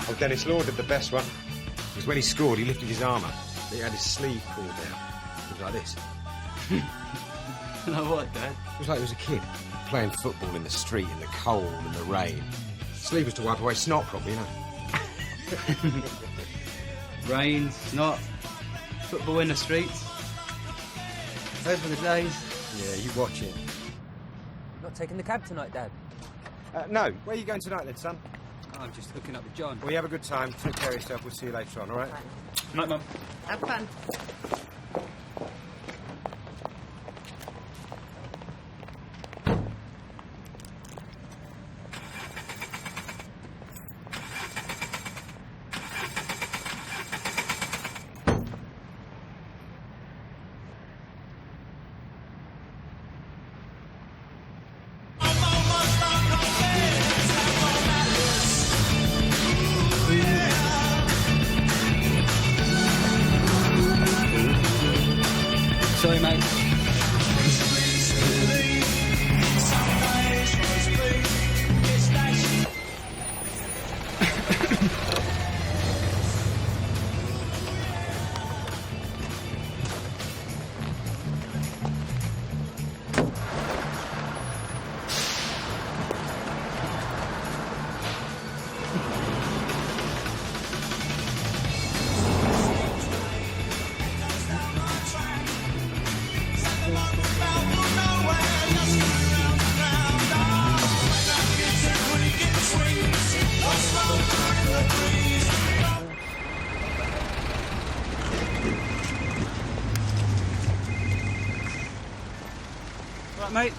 Oh, Dennis Law did the best one. Because when he scored, he lifted his arm up. He had his sleeve pulled down. It was like this. Like what, Dad? It was like he was a kid playing football in the street, in the cold, in the rain. Sleeve was to wipe away snot properly, you know. Rain, snot, football in the streets. Those were the days. Yeah, you watch it. Not taking the cab tonight, Dad? No. Where are you going tonight then, son? Oh, I'm just hooking up with John. Well, you have a good time. Take care of yourself. We'll see you later on, all right? Night, Mum. Have fun. Sorry, mate. Right, mate.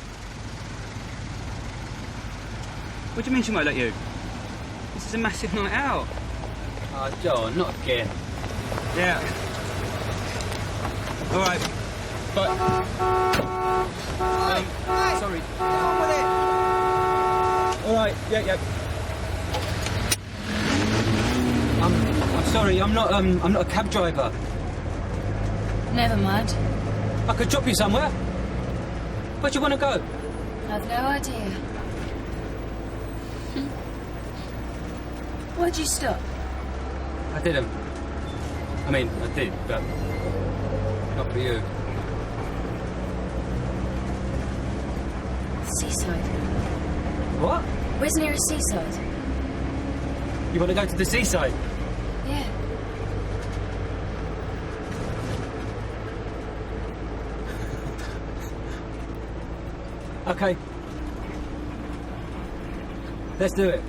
What do you mean she won't let you? This is a massive night out. Oh, John, not again. Yeah. All right. But... sorry. Get on with it! All right, yeah. I'm sorry, I'm not a cab driver. Never mind. I could drop you somewhere. Where do you want to go? I've no idea. Why'd you stop? I didn't. I mean, I did, but not for you. Seaside. What? Where's nearest seaside? You want to go to the seaside? Yeah. Okay. Let's do it.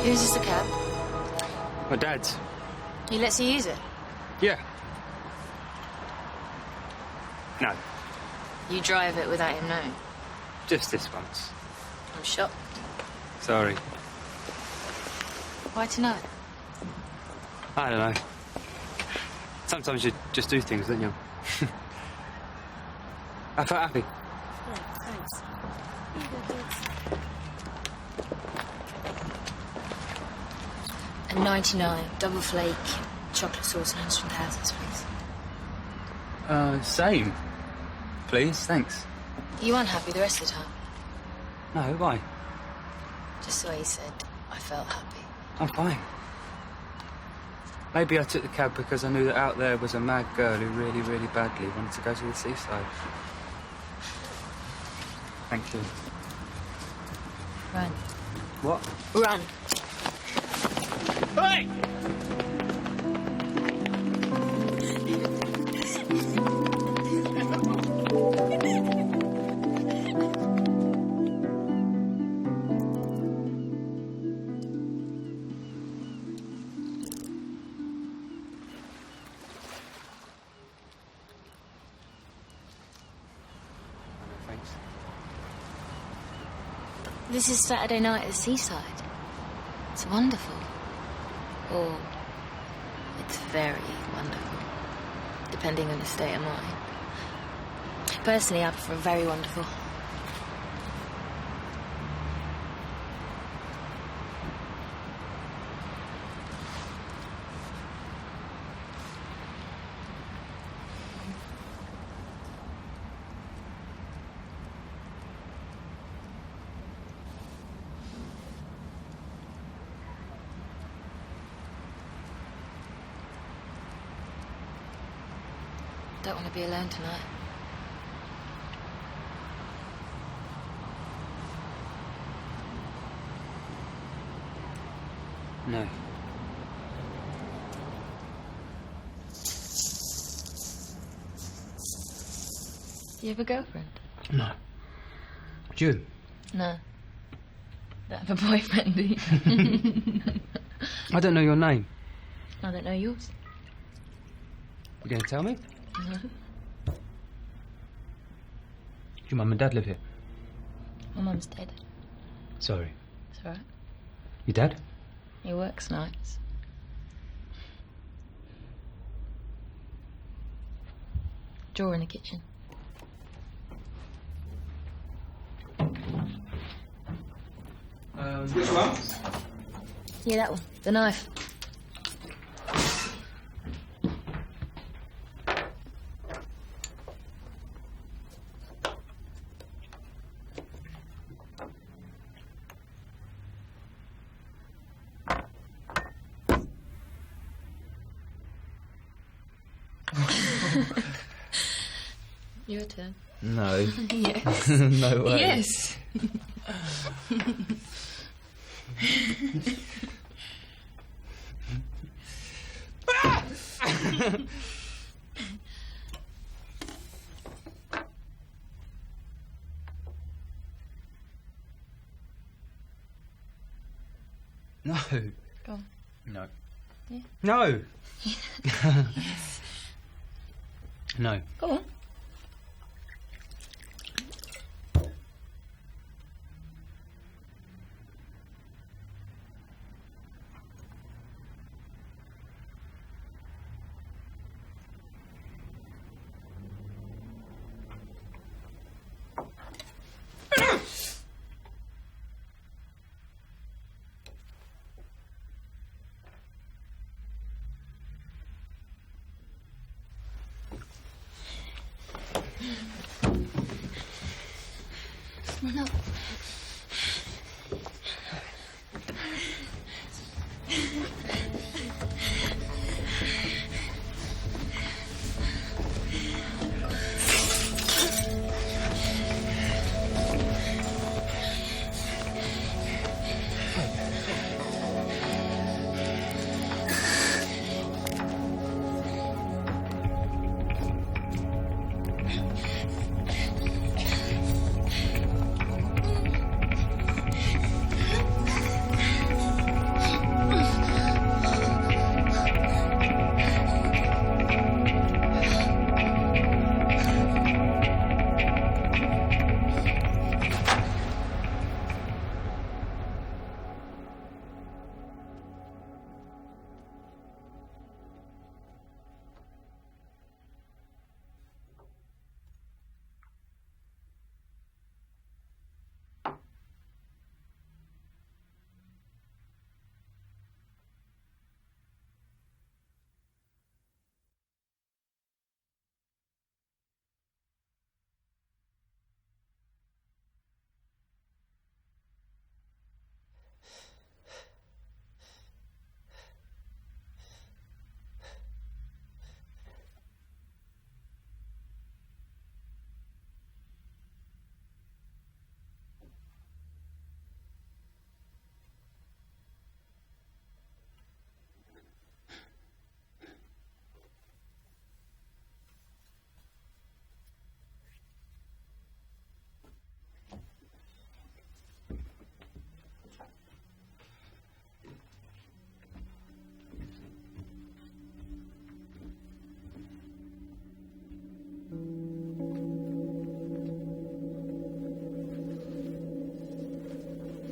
Whose is the cab? My dad's. He lets you use it? Yeah. No, You drive it without him knowing? just this once. I'm shocked. Sorry. Why tonight? I don't know. Sometimes you just do things, don't you? I felt happy. Yeah, thanks. A 99, double flake, chocolate sauce and instant houses, please. Same. Please, thanks. You weren't happy the rest of the time. No, why? Just the way you said, I felt happy. I'm fine. Maybe I took the cab because I knew that out there was a mad girl who really, really badly wanted to go to the seaside. Thank you. Run. What? Run. Hey! This is Saturday night at the seaside. It's wonderful. Or it's very wonderful, depending on the state of mind. Personally, I prefer very wonderful. Don't want to be alone tonight. No. You have a girlfriend? No. Do you? No. Don't have a boyfriend, do you? I don't know your name. I don't know yours. You going to tell me? No. Do your mum and dad live here? My mum's dead. Sorry. It's all right. Your dad? He works nights. Drawer in the kitchen. Which one? Yeah, that one. The knife. Your turn. No. Yes. No way. Yes. No. Go on. No. Yeah. No. Yes. No. Go on. Run up.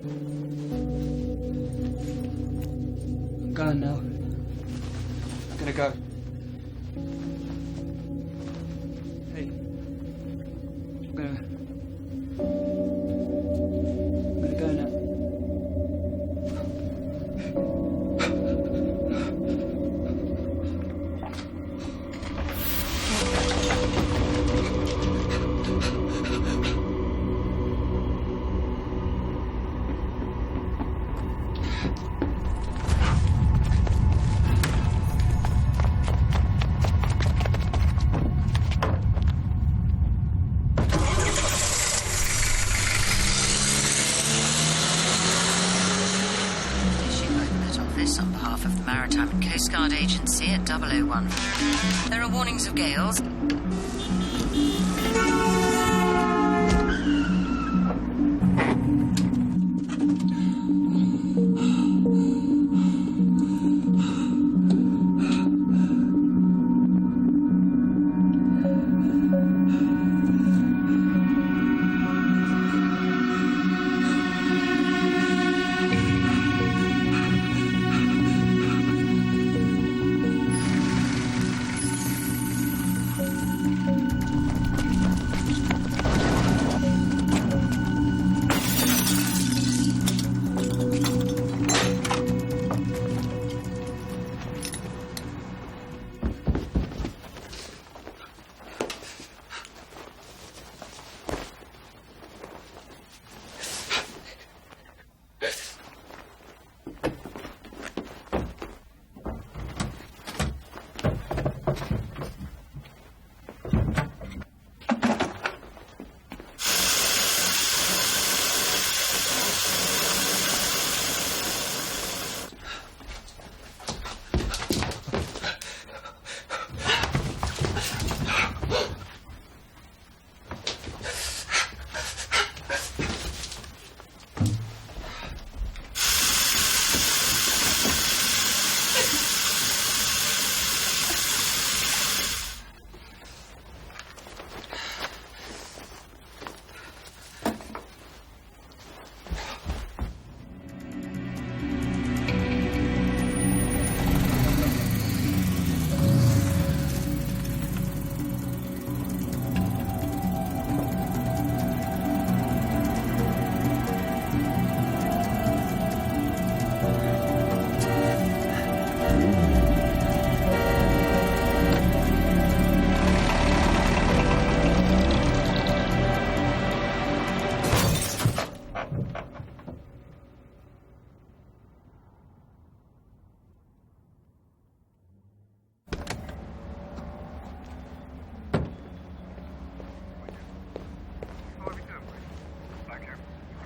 I'm going now. I'm gonna go. Hey. I'm gonna go now. On behalf of the Maritime and Coast Guard Agency at 001. There are warnings of gales.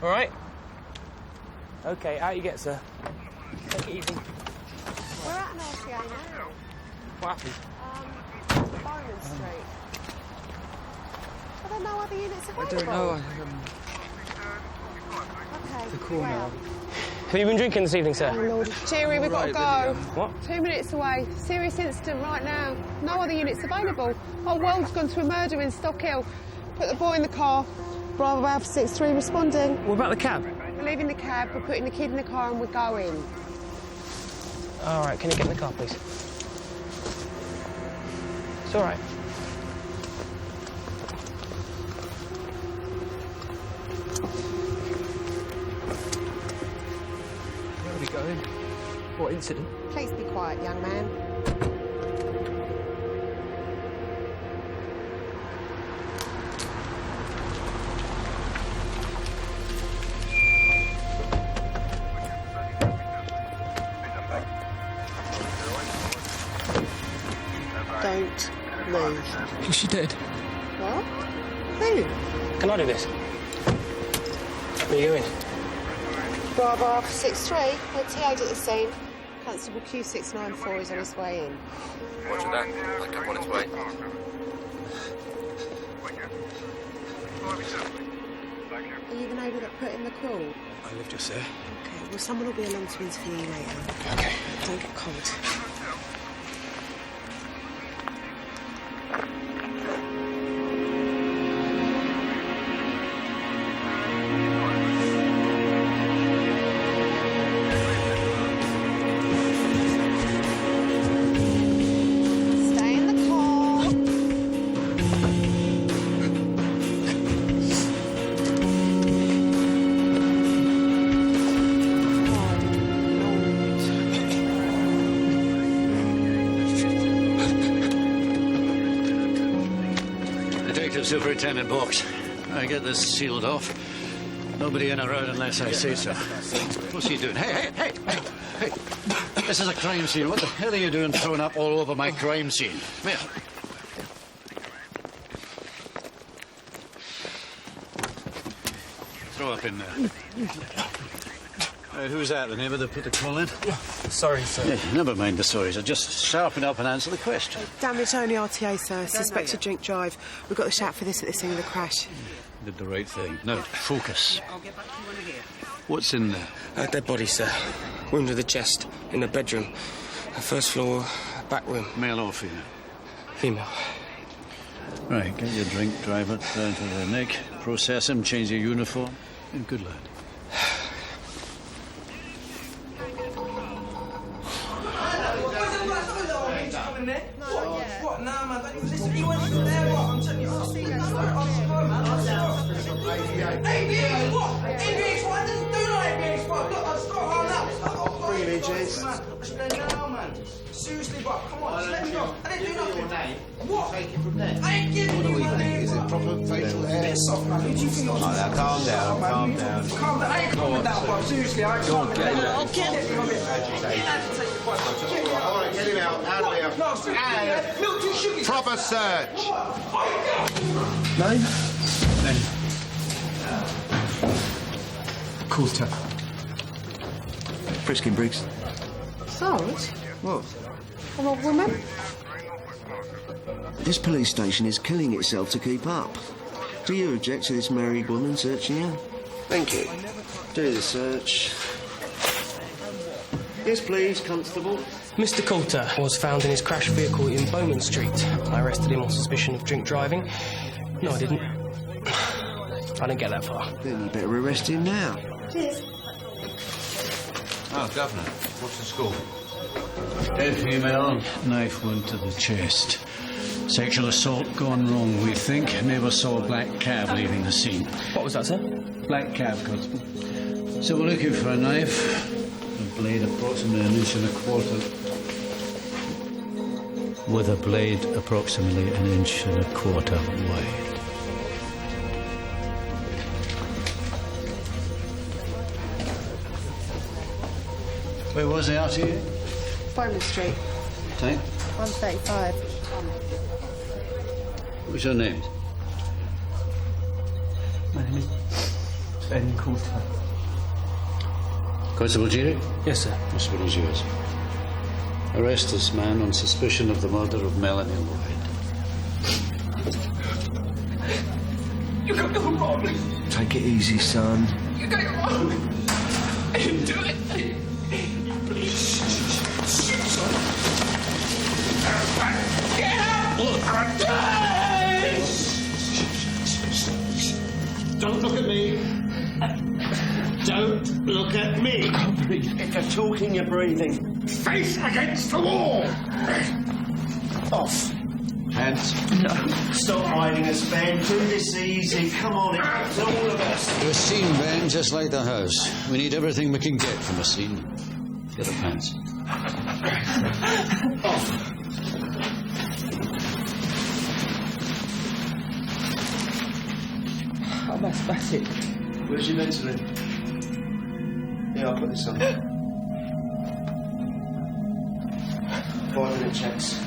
All right? OK, out you get, sir. Take it easy. We're at an RCA now. What happened? Bowman Street. Are there no other units available? I don't know. OK, The call now. Have you been drinking this evening, sir? Oh, Lord. Jerry, we've got to go. What? 2 minutes away. Serious incident right now. No other units available. Our world's gone to a murder in Stock Hill. Put the boy in the car. Bravo Alpha 63 responding. What about the cab? We're leaving the cab, we're putting the kid in the car and we're going. All right, can you get in the car, please? It's all right. Where are we going? What incident? Please be quiet, young man. Don't move. Is she dead? What? Who? Can I do this? Where are you going? Bravo Alpha 63. We're TA'd at the scene. Constable Q694 is on his way in. Roger that. Like up on its way. Are you the neighbour that put in the call? I live just there. Okay, well, someone will be along to interview you later. OK. Don't get cold. Superintendent box. I get this sealed off. Nobody in or out unless I say so. What's he doing? Hey! This is a crime scene. What the hell are you doing throwing up all over my crime scene? Come here. Throw up in there. Right, who's that, the neighbour that put the call in? Sorry, sir. Yeah, never mind the sorries. Just sharpen up and answer the question. Damage only RTA, sir. Suspected drink drive. We got the shout for this at the scene of the crash. Did the right thing. Now, focus. What's in there? Dead body, sir. Wound to the chest, in the bedroom. First floor, back room. Male or female? Female. Right, get your drink driver down to the neck, process him, change your uniform, and good lad. What? Nah, man. Listen, he went in there. What? I'm telling you. ABH, what? ABH, what? I didn't do no ABH, what? Look, I just got hung up. Really, James? Now, man. Seriously, but come on, just let me know. I didn't do nothing. Your name. What? Take it from there. I ain't giving you my name. Is it proper facial hair? Piss off, man. Who do you think I'm now, calm down, calm down. Calm down. I ain't calming down, bro. Seriously, I ain't calming down. I'll get him. All right, get him out of here. No, seriously. Milk too sugar. Proper search. Name? Coulter. Friskin Briggs. Sarge? What? An old woman? This police station is killing itself to keep up. Do you object to this married woman searching you? Thank you. Do the search. Yes, please, Constable. Mr. Coulter was found in his crashed vehicle in Bowman Street. I arrested him on suspicion of drink driving. No, I didn't. I didn't get that far. Then you better arrest him now. Cheers. Oh, Governor, what's the score? Dead female, knife wound to the chest. Sexual assault gone wrong, we think. Neighbour saw a black cab leaving the scene. What was that, sir? Black cab, Constable. So we're looking for a knife, a blade approximately 1.25 inches. With a blade approximately 1.25 inches wide. Where was the RTA? Bowman Street. Time? 1:35. What's your name? My name is Ben Coulter. Constable Jerry? Yes, sir. This one is yours. Arrest this man on suspicion of the murder of Melanie Lloyd. You got it all wrong. Take it easy, son. You got it wrong. I didn't do it. Please. Get out! Don't look at me. Don't look at me. If you're talking, you're breathing. Face against the wall. Off. Hands. No. Stop hiding us, Ben. Do this easy. Come on, it's all of us. We're scene, Ben, just like the house. We need everything we can get from a scene. Get the pants. Off. I'm asthmatic. Where's your Ventolin? Yeah, I'll put this on. 5-minute checks.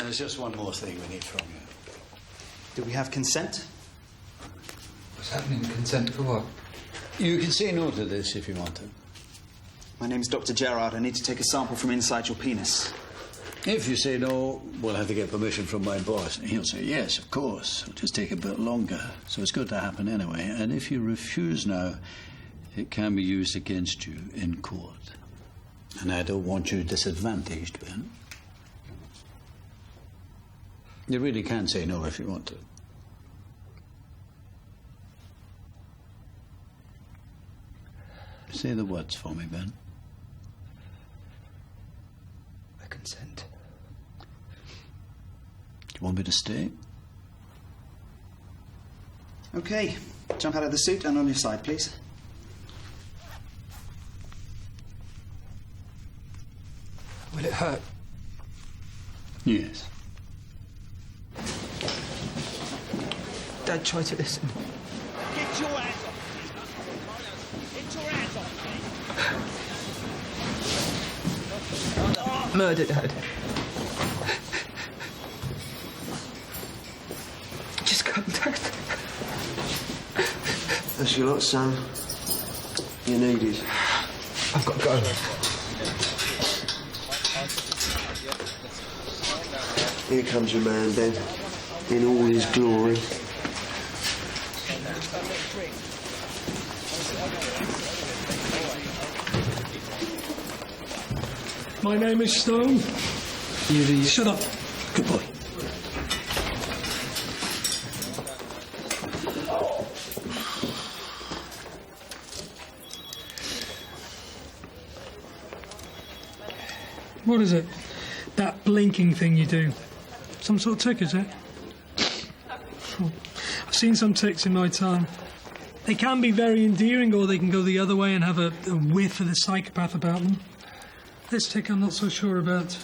There's just one more thing we need from you. Do we have consent? What's happening? Consent for what? You can say no to this if you want to. My name's Dr. Gerard. I need to take a sample from inside your penis. If you say no, we'll have to get permission from my boss. He'll say yes, of course. It'll just take a bit longer. So it's good to happen anyway. And if you refuse now, it can be used against you in court. And I don't want you disadvantaged, Ben. You really can say no if you want to. Say the words for me, Ben. I consent. Do you want me to stay? OK. Jump out of the suit and on your side, please. Will it hurt? Yes. Dad, try to listen. Get your hands off me. Get your hands off me. Murder, Dad. Just come, Dad. That's your lot, son. You need it. I've got to go. Here comes your man, Ben, in all his glory. My name is Stone. Shut up. Good boy. What is it? That blinking thing you do? Some sort of tick, is it? I've seen some ticks in my time. They can be very endearing, or they can go the other way and have a whiff of the psychopath about them. This tick I'm not so sure about.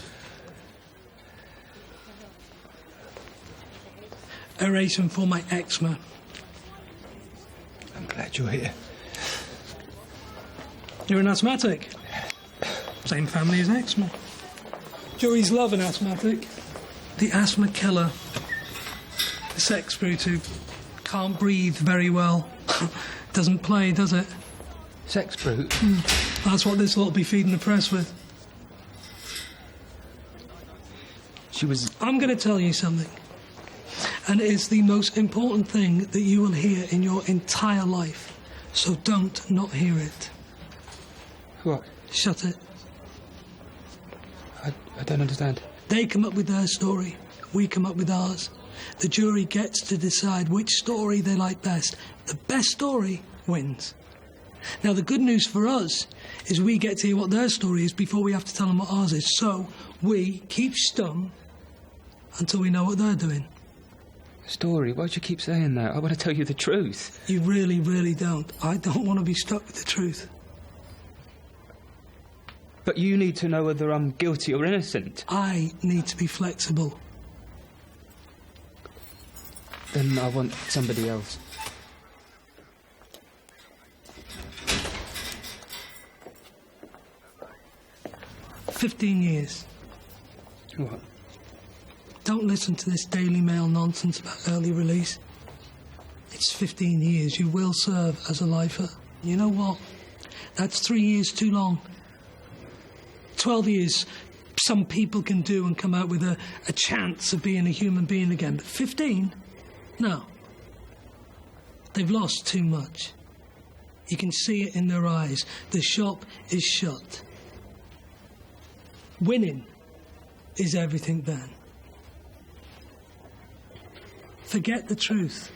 Aeration for my eczema. I'm glad you're here. You're an asthmatic. Same family as eczema. Juries love an asthmatic. The asthma killer. The sex brute who can't breathe very well. Doesn't play, does it? Sex brute? That's what this lot will be feeding the press with. She was... I'm going to tell you something. And it's the most important thing that you will hear in your entire life. So don't not hear it. What? Shut it. I don't understand. They come up with their story. We come up with ours. The jury gets to decide which story they like best. The best story wins. Now, the good news for us is we get to hear what their story is before we have to tell them what ours is. So we keep stum until we know what they're doing. Story? Why'd you keep saying that? I want to tell you the truth. You really, really don't. I don't want to be stuck with the truth. But you need to know whether I'm guilty or innocent. I need to be flexible. Then I want somebody else. "15 years. What? Don't listen to this Daily Mail nonsense about early release. It's 15 years. You will serve as a lifer. You know what? That's 3 years too long. 12 years, some people can do and come out with a chance of being a human being again. But 15? No. They've lost too much. You can see it in their eyes. The shop is shut. Winning is everything then. Forget the truth.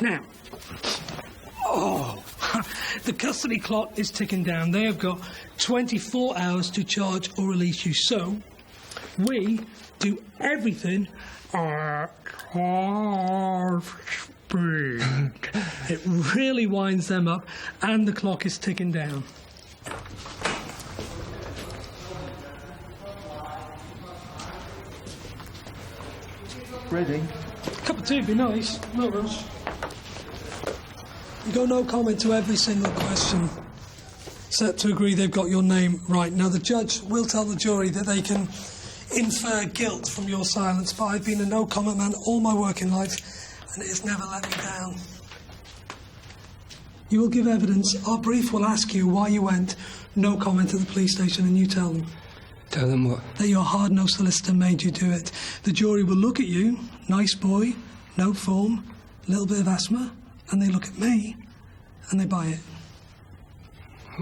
Now, the custody clock is ticking down. They have got 24 hours to charge or release you. So, we do everything at half speed. It really winds them up, and the clock is ticking down. Ready? Cup of tea would be nice. No rush. You go no comment to every single question. set to agree they've got your name right. Now, the judge will tell the jury that they can infer guilt from your silence, but I've been a no-comment man all my working life, and it has never let me down. You will give evidence. Our brief will ask you why you went no comment to the police station, and you tell them. Tell them what? That your hard-nosed solicitor made you do it. The jury will look at you, nice boy, no form, a little bit of asthma, and they look at me, and they buy it.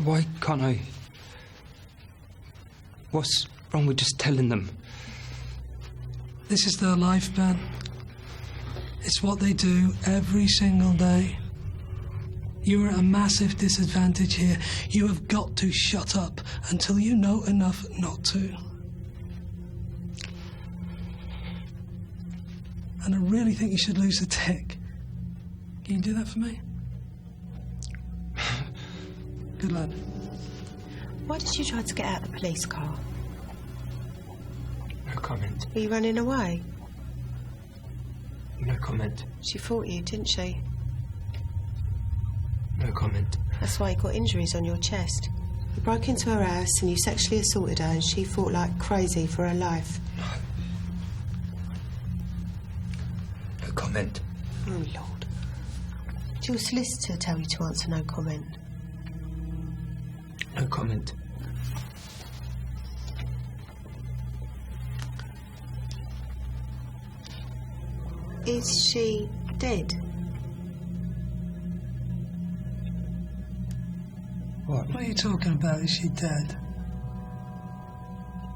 Why can't I? What's wrong with just telling them? This is their life, Ben. It's what they do every single day. You are at a massive disadvantage here. You have got to shut up until you know enough not to. And I really think you should lose the tick. Can you do that for me? Good lad. Why did you try to get out of the police car? No comment. Were you running away? No comment. She fought you, didn't she? No comment. That's why you got injuries on your chest. You broke into her house and you sexually assaulted her, and she fought like crazy for her life. No comment. Oh, Lord. Did your solicitor tell you to answer no comment? No comment. Is she dead? What? What are you talking about? Is she dead?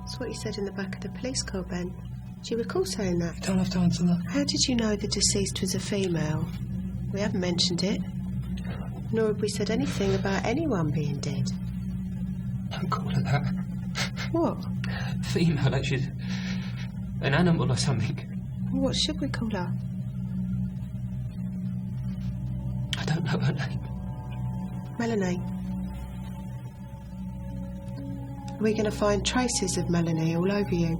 That's what you said in the back of the police car, Ben. Do you recall saying that? You don't have to answer that. How did you know the deceased was a female? We haven't mentioned it. Nor have we said anything about anyone being dead. Don't call her that. What? Female, like she's an animal or something. What should we call her? I don't know her name. Melanie. Are we going to find traces of Melanie all over you?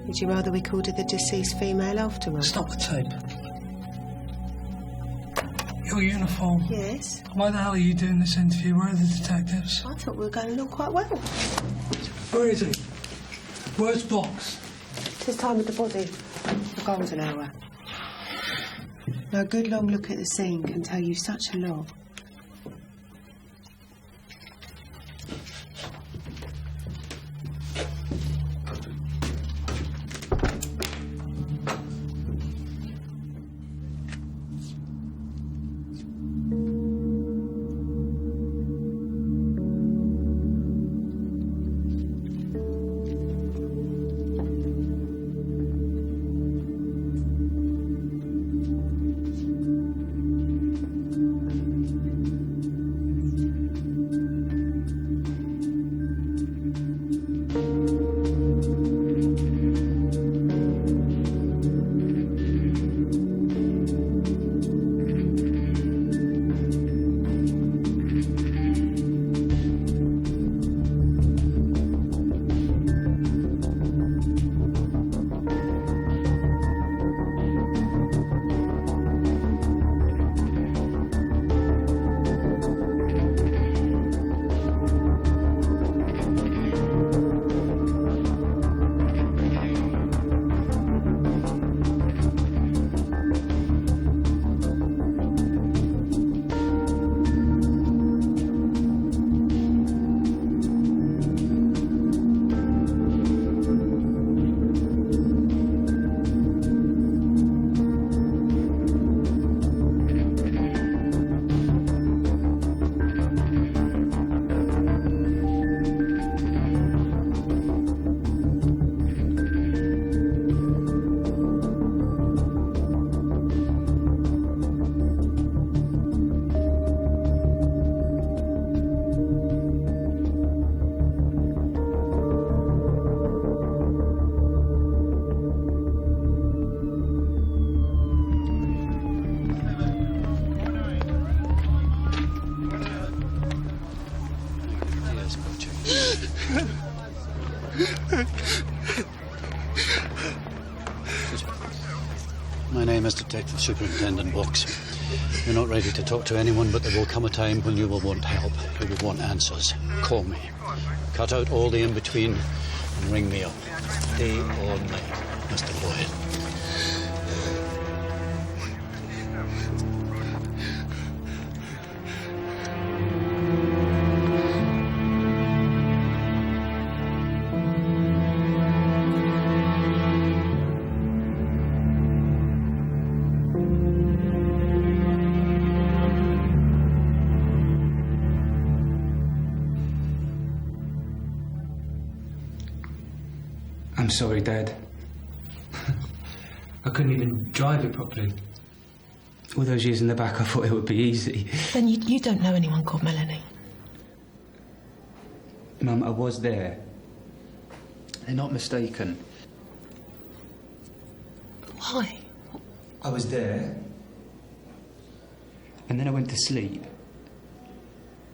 Would you rather we called her the deceased female afterwards? Stop the tape. Your uniform. Yes? Why the hell are you doing this interview? Where are the detectives? I thought we were going along quite well. Where is he? Where's Box? It's his time with the body. The golden hour. Now, a good long look at the scene can tell you such a lot. My name is Detective Superintendent Box. You're not ready to talk to anyone, but there will come a time when you will want help. You will want answers. Call me. Cut out all the in-between and ring me up. Day or night, Mr. Boyd. I'm sorry, Dad. I couldn't even drive it properly. All those years in the back, I thought it would be easy. Then you don't know anyone called Melanie? Mum, I was there. They're not mistaken. Why? I was there. And then I went to sleep.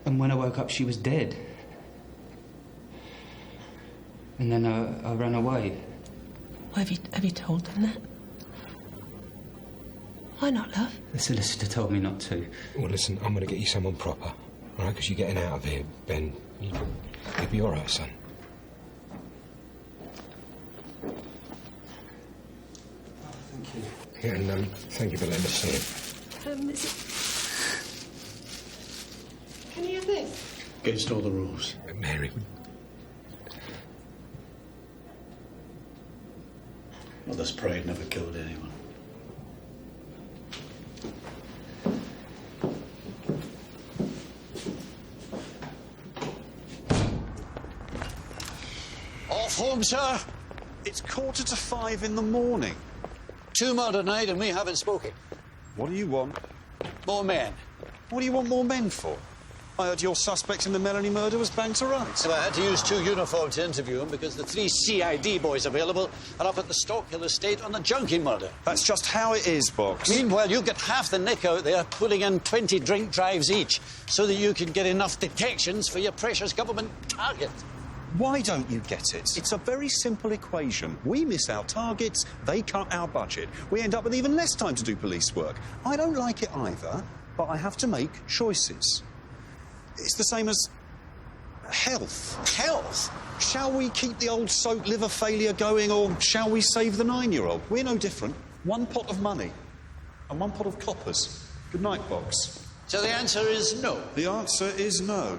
And when I woke up, she was dead. And then I ran away. Have you told them that? Why not, love? The solicitor told me not to. Well, listen, I'm going to get you someone proper, all right? Because you're getting out of here, Ben. You'll be all right, son. Thank you. Yeah, and thank you for letting us see it. Is it... Can you have this? Against all the rules. Mary. Mother's pride never killed anyone. Off home, sir. It's 4:45 in the morning. 2 more tonight and we haven't spoken. What do you want? More men. What do you want more men for? I heard your suspect in the Melanie murder was banged to rights. So I had to use 2 uniforms to interview him because the 3 CID boys available are up at the Stockhill estate on the junkie murder. That's just how it is, Box. Meanwhile, you get half the nick out there pulling in 20 drink drives each so that you can get enough detections for your precious government target. Why don't you get it? It's a very simple equation. We miss our targets, they cut our budget. We end up with even less time to do police work. I don't like it either, but I have to make choices. It's the same as health. Health? Shall we keep the old soap liver failure going, or shall we save the 9-year-old? We're no different. 1 pot of money and 1 pot of coppers. Good night, Box. So the answer is no? The answer is no.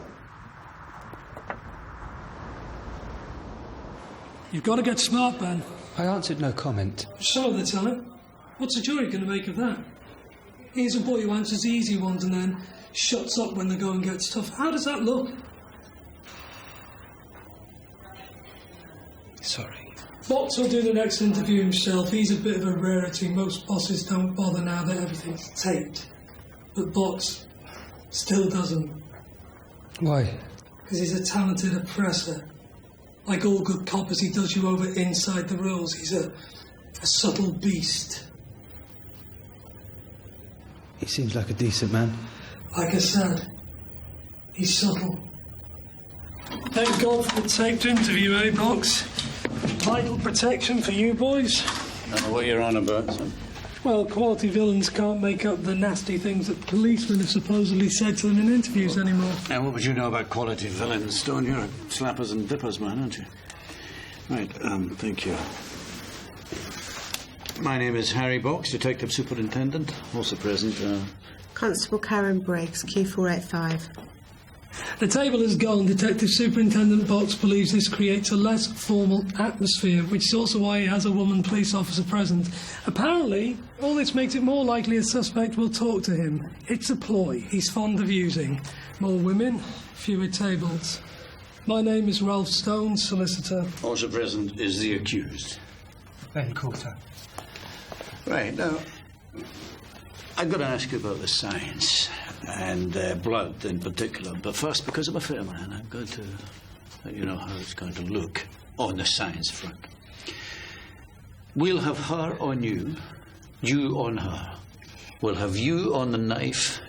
You've got to get smart, Ben. I answered no comment. So they tell him. What's the jury going to make of that? Here's a boy who answers the easy ones and then shuts up when the going gets tough. How does that look? Sorry. Box will do the next interview himself. He's a bit of a rarity. Most bosses don't bother now that everything's taped. But Box still doesn't. Why? Because he's a talented oppressor. Like all good coppers, he does you over inside the rules. He's a subtle beast. He seems like a decent man. Like I said, he's subtle. Thank God for the taped interview, eh, Box? Vital protection for you boys. I don't know what you're on about, son. Well, quality villains can't make up the nasty things that policemen have supposedly said to them in interviews anymore. Now, what would you know about quality villains, Stone? You're a slappers and dippers man, aren't you? Right, thank you. My name is Harry Box, Detective Superintendent. Also present, Constable Karen Briggs, Q485. The table is gone. Detective Superintendent Box believes this creates a less formal atmosphere, which is also why he has a woman police officer present. Apparently, all this makes it more likely a suspect will talk to him. It's a ploy he's fond of using. More women, fewer tables. My name is Ralph Stone, solicitor. Also present is the accused. Ben Coulter. Right, now, I've got to ask you about the science, and blood in particular. But first, because I'm a fair man, I've got to let you know how it's going to look on the science front. We'll have her on you on her. We'll have you on the knife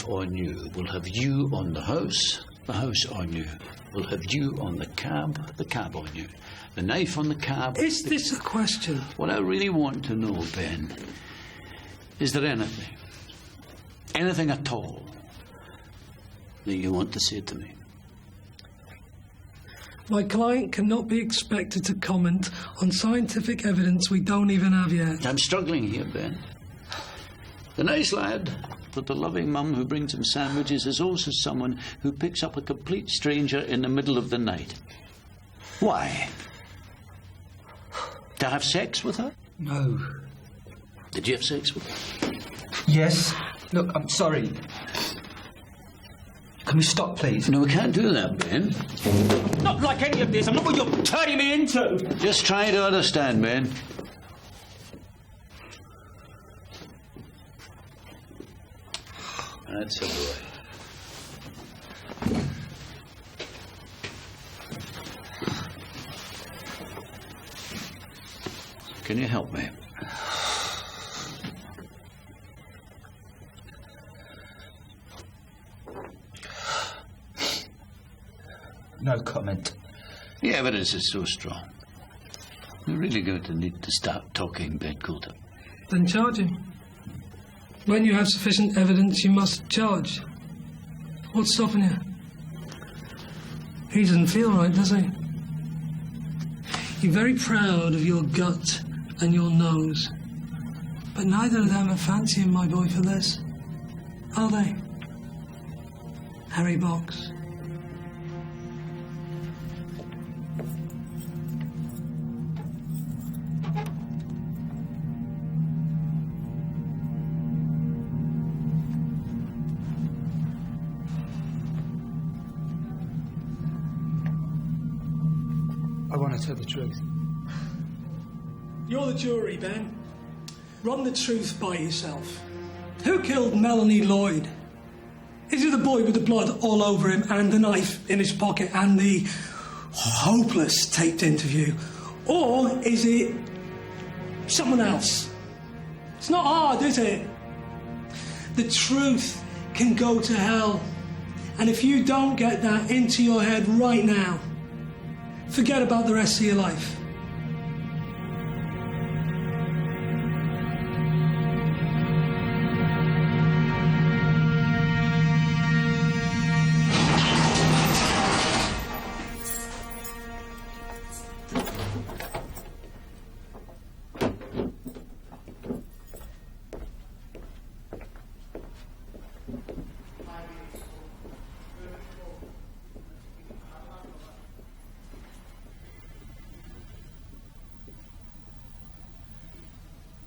on you. We'll have you on the house on you. We'll have you on the cab on you. The knife on the cab. Is this a question? What I really want to know, Ben, is there anything at all that you want to say to me? My client cannot be expected to comment on scientific evidence we don't even have yet. I'm struggling here, Ben. The nice lad with the loving mum who brings him sandwiches is also someone who picks up a complete stranger in the middle of the night. Why? To have sex with her? No. Did you have sex with her? Yes. Look, I'm sorry. Can we stop, please? No, we can't do that, Ben. Not like any of this. I'm not what you're turning me into. Just try to understand, Ben. That's a boy. Can you help me? No comment. The evidence is so strong. We're really going to need to start talking, Ben Coulter. Then charge him. When you have sufficient evidence, you must charge. What's stopping you? He doesn't feel right, does he? You're very proud of your gut and your nose. But neither of them are fancying my boy for this. Are they? Harry Box. I want to tell the truth. You're the jury, Ben. Run the truth by yourself. Who killed Melanie Lloyd? Is it the boy with the blood all over him and the knife in his pocket and the hopeless taped interview? Or is it someone else? It's not hard, is it? The truth can go to hell. And if you don't get that into your head right now, forget about the rest of your life.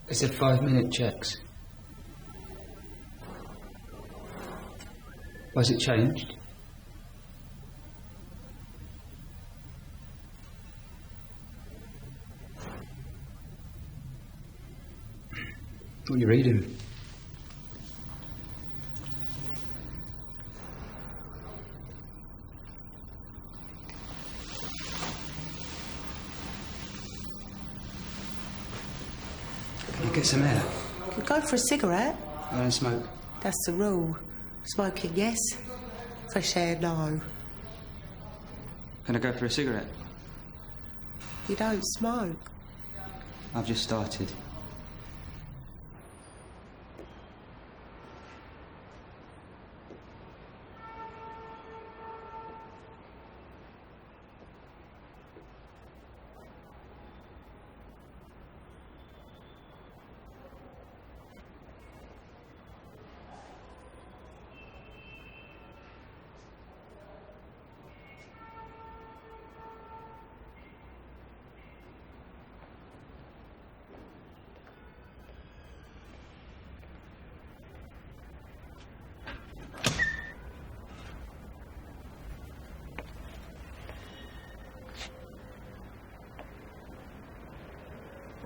They said 5-minute checks. Was it changed? What are you reading? Get some air. Could go for a cigarette. I don't smoke. That's the rule. Smoking, yes. Fresh air, no. Can I go for a cigarette? You don't smoke. I've just started.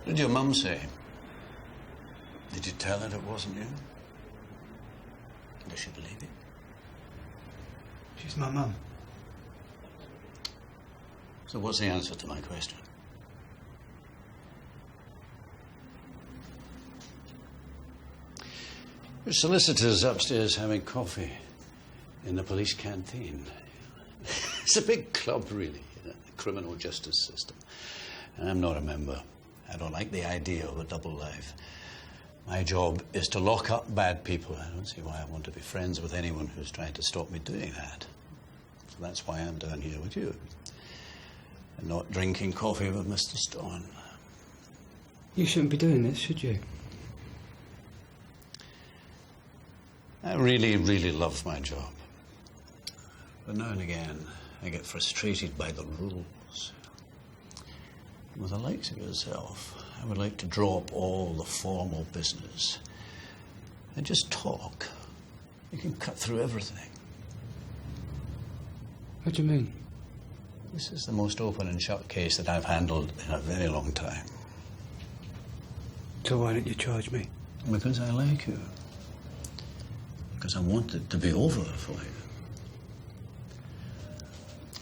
What did your mum say? Did you tell her it wasn't you? Does she believe it? She's my mum. So what's the answer to my question? The solicitor's upstairs having coffee in the police canteen. It's a big club, really. the criminal justice system. And I'm not a member. I don't like the idea of a double life. My job is to lock up bad people. I don't see why I want to be friends with anyone who's trying to stop me doing that. So that's why I'm down here with you. And not drinking coffee with Mr. Stone. You shouldn't be doing this, should you? I really, really love my job. But now and again, I get frustrated by the rules. With the likes of yourself, I would like to drop all the formal business and just talk. You can cut through everything. What do you mean? This is the most open and shut case that I've handled in a very long time. So why don't you charge me? Because I like you. Because I want it to be over for you.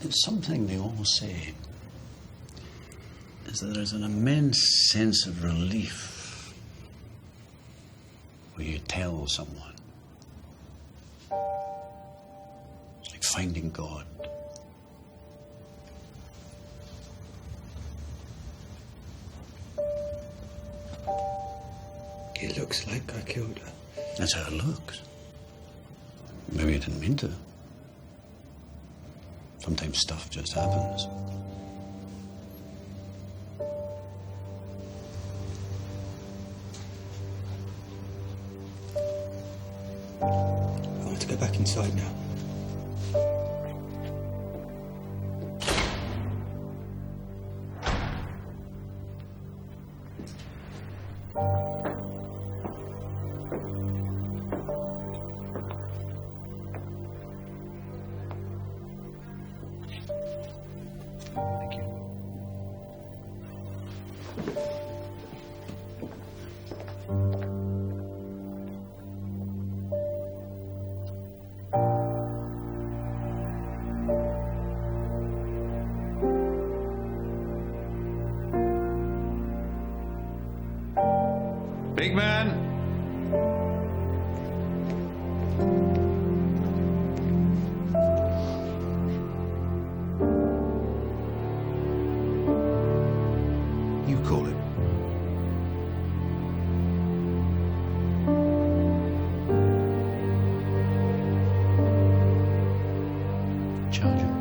It's something they all say, is that there's an immense sense of relief when you tell someone. It's like finding God. It looks like I killed her. That's how it looks. Maybe you didn't mean to. Sometimes stuff just happens. I want to go back inside now. Big man. You call him. Charge him.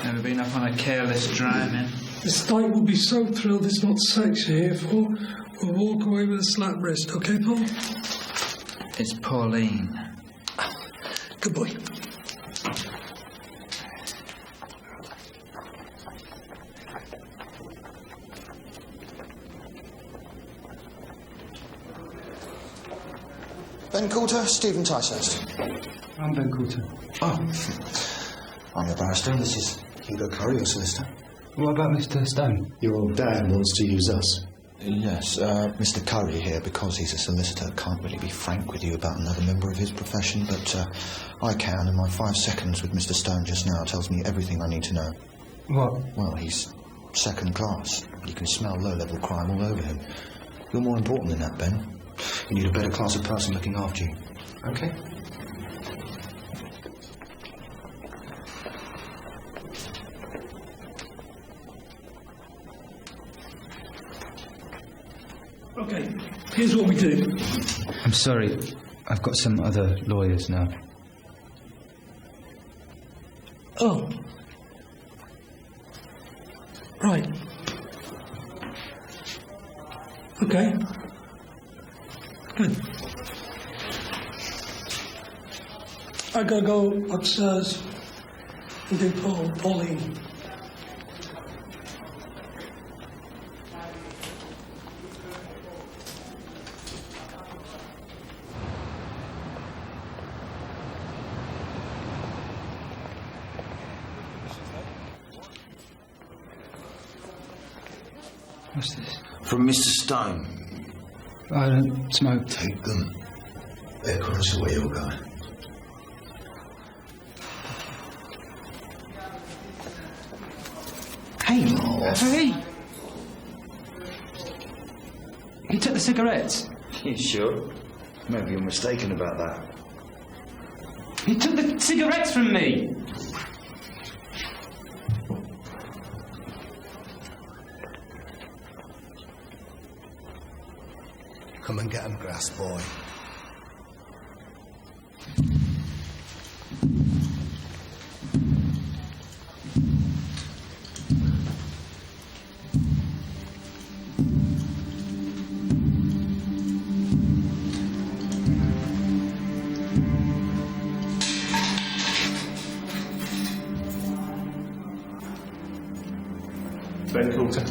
Never been up on a careless driving. The state will be so thrilled it's not sex you're here for. We'll walk away with a slap wrist, okay, Paul? It's Pauline. Good boy. Ben Coulter, Stephen Ticehurst. I'm Ben Coulter. Oh, I'm your barrister. This is Hugo Curry, your solicitor. What about Mr. Stone? Your old dad wants to use us. Yes, Mr. Curry here, because he's a solicitor, can't really be frank with you about another member of his profession, but I can, and my 5 seconds with Mr. Stone just now tells me everything I need to know. What? Well, he's second class. You can smell low-level crime all over him. You're more important than that, Ben. You need a better class of person looking after you. Okay? Okay, here's what we do. I'm sorry. I've got some other lawyers now. Okay. Good. I gotta go upstairs and do Pauline. What's this? From Mr. Stone. I don't smoke. Take them. They're close to where you're going. Hey, Harry! You took the cigarettes? You sure? Maybe you're mistaken about that. You took the cigarettes from me! Come and get 'em, grass boy. Ben Coulter.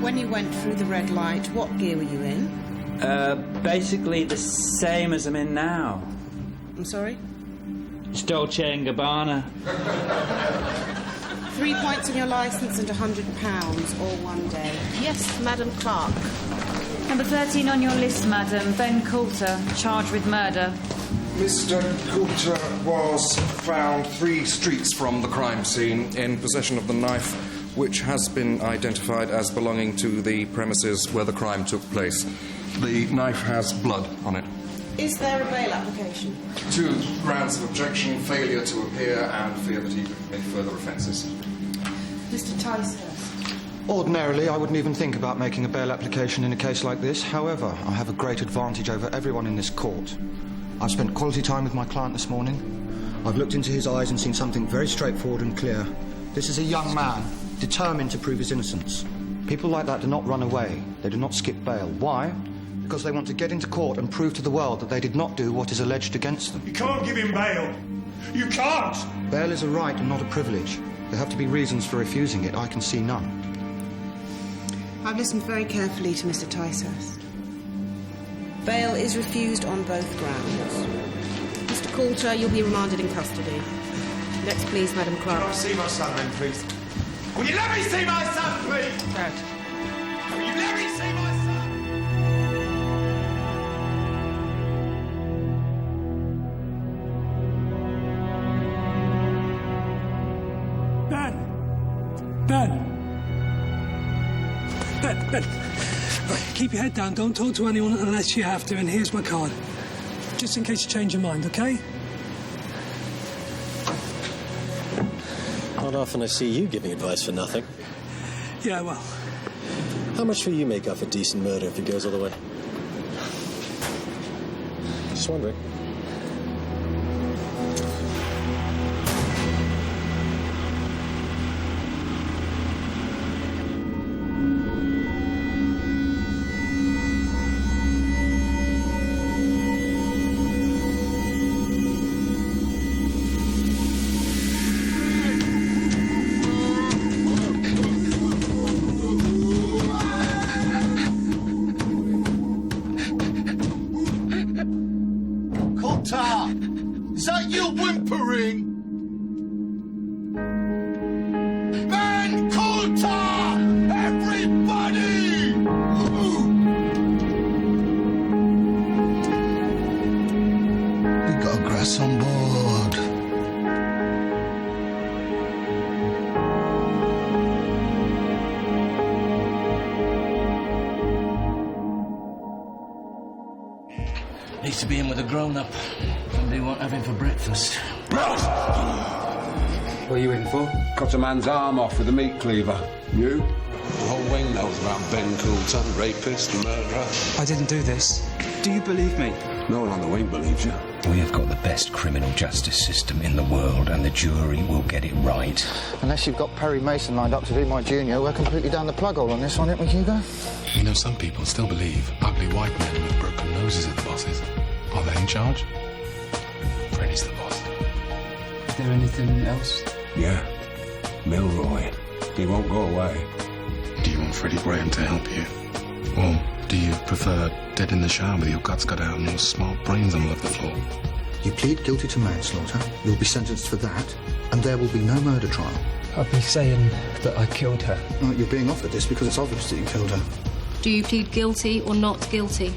When you went through the red light, what gear were you in? Basically the same as I'm in now. I'm sorry? It's Dolce & Gabbana. 3 points on your licence and £100, all one day. Yes, Madam Clerk. Number 13 on your list, madam. Ben Coulter, charged with murder. Mr. Coulter was found 3 streets from the crime scene in possession of the knife, which has been identified as belonging to the premises where the crime took place. The knife has blood on it. Is there a bail application? 2 grounds of objection: failure to appear and fear that he could commit further offences. Mr. Tyson. Ordinarily, I wouldn't even think about making a bail application in a case like this. However, I have a great advantage over everyone in this court. I've spent quality time with my client this morning. I've looked into his eyes and seen something very straightforward and clear. This is a young man determined to prove his innocence. People like that do not run away. They do not skip bail. Why? Because they want to get into court and prove to the world that they did not do what is alleged against them. You can't give him bail. You can't! Bail is a right and not a privilege. There have to be reasons for refusing it. I can see none. I've listened very carefully to Mr. Ticehurst. Bail is refused on both grounds. Mr. Coulter, you'll be remanded in custody. Next, please, Madam Clerk. Can I see my son then, please? Will you let me see my son, please? Dad. Will you let me see my son? Ben! Right, keep your head down. Don't talk to anyone unless you have to. And here's my card. Just in case you change your mind, OK? Not often I see you giving advice for nothing. Yeah, well... How much will you make off a decent murder if it goes all the way? Just wondering. Is that you whimpering? Ben Coulter! Everybody! We got grass on board. Needs to be in with a grown-up. Somebody won't have him for breakfast. What are you in for? Cut a man's arm off with a meat cleaver. You? The whole wing knows about Ben Coulter, rapist, murderer. I didn't do this. Do you believe me? No one on the wing believes you. We have got the best criminal justice system in the world, and the jury will get it right. Unless you've got Perry Mason lined up to be my junior, we're completely down the plug hole on this one, aren't we, Hugo? You know, some people still believe ugly white men with broken noses are the bosses. Are they in charge? Freddy's the boss. Is there anything else? Yeah. Milroy. He won't go away. Do you want Freddie Graham to help you? Or do you prefer dead in the shower with your guts cut out and your smart brains on all over the floor? You plead guilty to manslaughter, you'll be sentenced for that, and there will be no murder trial. I'd be saying that I killed her. Well, you're being offered this because it's obvious that you killed her. Do you plead guilty or not guilty?